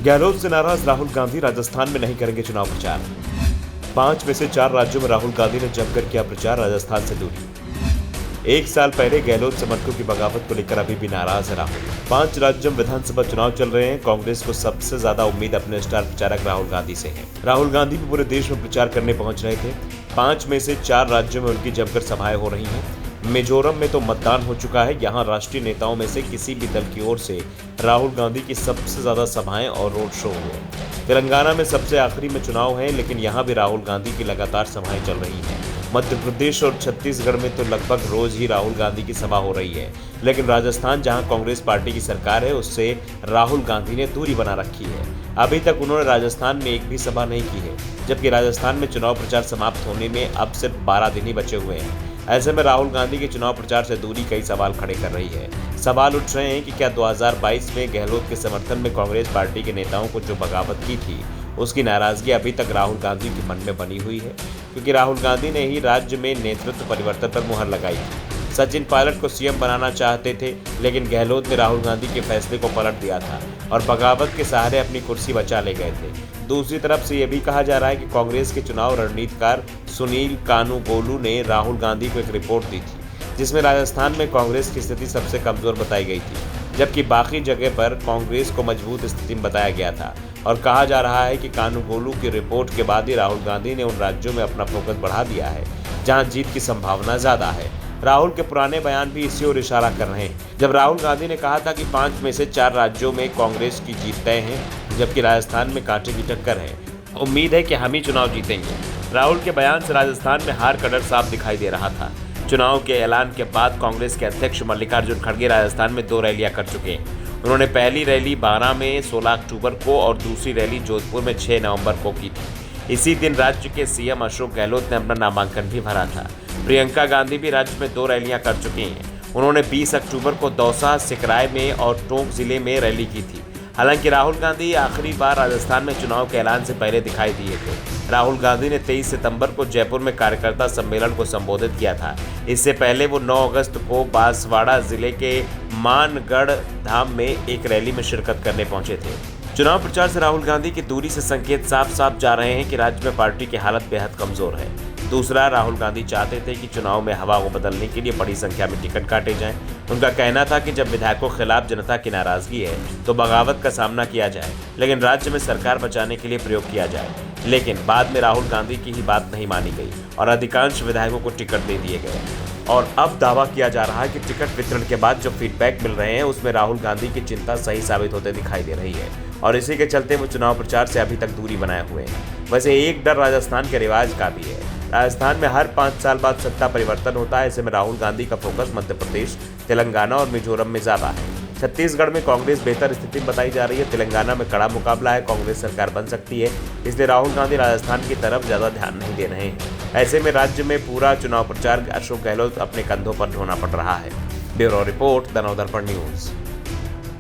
गहलोत से नाराज राहुल गांधी राजस्थान में नहीं करेंगे चुनाव प्रचार। 5 में से 4 राज्यों में राहुल गांधी ने जमकर किया प्रचार, राजस्थान से दूरी। 1 साल पहले गहलोत समर्थकों की बगावत को लेकर अभी भी नाराज है राहुल। 5 राज्यों में विधानसभा चुनाव चल रहे हैं। कांग्रेस को सबसे ज्यादा उम्मीद अपने स्टार प्रचारक राहुल गांधी से है। राहुल गांधी भी पूरे देश में प्रचार करने पहुंच रहे थे। 5 में से 4 राज्यों में उनकी जमकर सभाएं हो रही हैं। मिजोरम में तो मतदान हो चुका है। यहाँ राष्ट्रीय नेताओं में से किसी भी दल की ओर से राहुल गांधी की सबसे ज्यादा सभाएं और रोड शो हुए। तेलंगाना में सबसे आखिरी में चुनाव है, लेकिन यहाँ भी राहुल गांधी की लगातार सभाएं चल रही हैं। मध्य प्रदेश और छत्तीसगढ़ में तो लगभग रोज ही राहुल गांधी की सभा हो रही है, लेकिन राजस्थान जहां कांग्रेस पार्टी की सरकार है उससे राहुल गांधी ने दूरी बना रखी है। अभी तक उन्होंने राजस्थान में एक भी सभा नहीं की है, जबकि राजस्थान में चुनाव प्रचार समाप्त होने में अब सिर्फ 12 दिन ही बचे हुए हैं। ऐसे में राहुल गांधी के चुनाव प्रचार से दूरी कई सवाल खड़े कर रही है। सवाल उठ रहे हैं कि क्या 2022 में गहलोत के समर्थन में कांग्रेस पार्टी के नेताओं को जो बगावत की थी उसकी नाराजगी अभी तक राहुल गांधी के मन में बनी हुई है, क्योंकि राहुल गांधी ने ही राज्य में नेतृत्व परिवर्तन पर मुहर लगाई थी। सचिन पायलट को सीएम बनाना चाहते थे, लेकिन गहलोत ने राहुल गांधी के फैसले को पलट दिया था और बगावत के सहारे अपनी कुर्सी बचा ले गए थे। दूसरी तरफ से यह भी कहा जा रहा है कि कांग्रेस के चुनाव रणनीतिकार सुनील कानूगोलू ने राहुल गांधी को एक रिपोर्ट दी थी, जिसमें राजस्थान में कांग्रेस की स्थिति सबसे कमजोर बताई गई थी, जबकि बाकी जगह पर कांग्रेस को मजबूत स्थिति में बताया गया था। और कहा जा रहा है कि कानूगोलू की रिपोर्ट के बाद ही राहुल गांधी ने उन राज्यों में अपना फोकस बढ़ा दिया है जहां जीत की संभावना ज्यादा है। राहुल के पुराने बयान भी इसी ओर इशारा कर रहे हैं, जब राहुल गांधी ने कहा था कि 5 में से 4 राज्यों में कांग्रेस की जीत तय है, जबकि राजस्थान में कांटे की टक्कर है। उम्मीद है कि हम ही चुनाव जीतेंगे। राहुल के बयान से राजस्थान में हार का डर साफ दिखाई दे रहा था। चुनाव के ऐलान के बाद कांग्रेस के अध्यक्ष मल्लिकार्जुन खड़गे राजस्थान में 2 रैलियां कर चुके हैं। उन्होंने पहली रैली 12 में 16 अक्टूबर को और दूसरी रैली जोधपुर में 6 नवंबर को की थी। इसी दिन राज्य के सीएम अशोक गहलोत ने अपना नामांकन भी भरा था। प्रियंका गांधी भी राज्य में 2 रैलियां कर चुकी हैं। उन्होंने 20 अक्टूबर को दौसा, सिकराय में और टोंक जिले में रैली की थी। हालांकि राहुल गांधी आखिरी बार राजस्थान में चुनाव के ऐलान से पहले दिखाई दिए थे। राहुल गांधी ने 23 सितंबर को जयपुर में कार्यकर्ता सम्मेलन को संबोधित किया था। इससे पहले वो 9 अगस्त को बांसवाड़ा जिले के मानगढ़ धाम में एक रैली में शिरकत करने पहुंचे थे। चुनाव प्रचार से राहुल गांधी की दूरी से संकेत साफ साफ जा रहे हैं कि राज्य में पार्टी की हालत बेहद कमजोर है। दूसरा, राहुल गांधी चाहते थे कि चुनाव में हवा को बदलने के लिए बड़ी संख्या में टिकट काटे जाएं। उनका कहना था कि जब विधायकों के खिलाफ जनता की नाराजगी है तो बगावत का सामना किया जाए, लेकिन राज्य में सरकार बचाने के लिए प्रयोग किया जाए। लेकिन बाद में राहुल गांधी की ही बात नहीं मानी गई और अधिकांश विधायकों को टिकट दे दिए गए। और अब दावा किया जा रहा है कि टिकट वितरण के बाद जो फीडबैक मिल रहे हैं उसमें राहुल गांधी की चिंता सही साबित होते दिखाई दे रही है और इसी के चलते वो चुनाव प्रचार से अभी तक दूरी बनाए हुए हैं। वैसे एक डर राजस्थान के रिवाज का भी है। राजस्थान में हर 5 साल बाद सत्ता परिवर्तन होता है। ऐसे में राहुल गांधी का फोकस मध्य प्रदेश, तेलंगाना और मिजोरम में ज्यादा है। छत्तीसगढ़ में कांग्रेस बेहतर स्थिति में बताई जा रही है। तेलंगाना में कड़ा मुकाबला है, कांग्रेस सरकार बन सकती है, इसलिए राहुल गांधी राजस्थान की तरफ ज्यादा ध्यान नहीं दे रहे हैं। ऐसे में राज्य में पूरा चुनाव प्रचार अशोक गहलोत अपने कंधों पर ढोना पड़ रहा है। Bureau report, the Navdarpan news.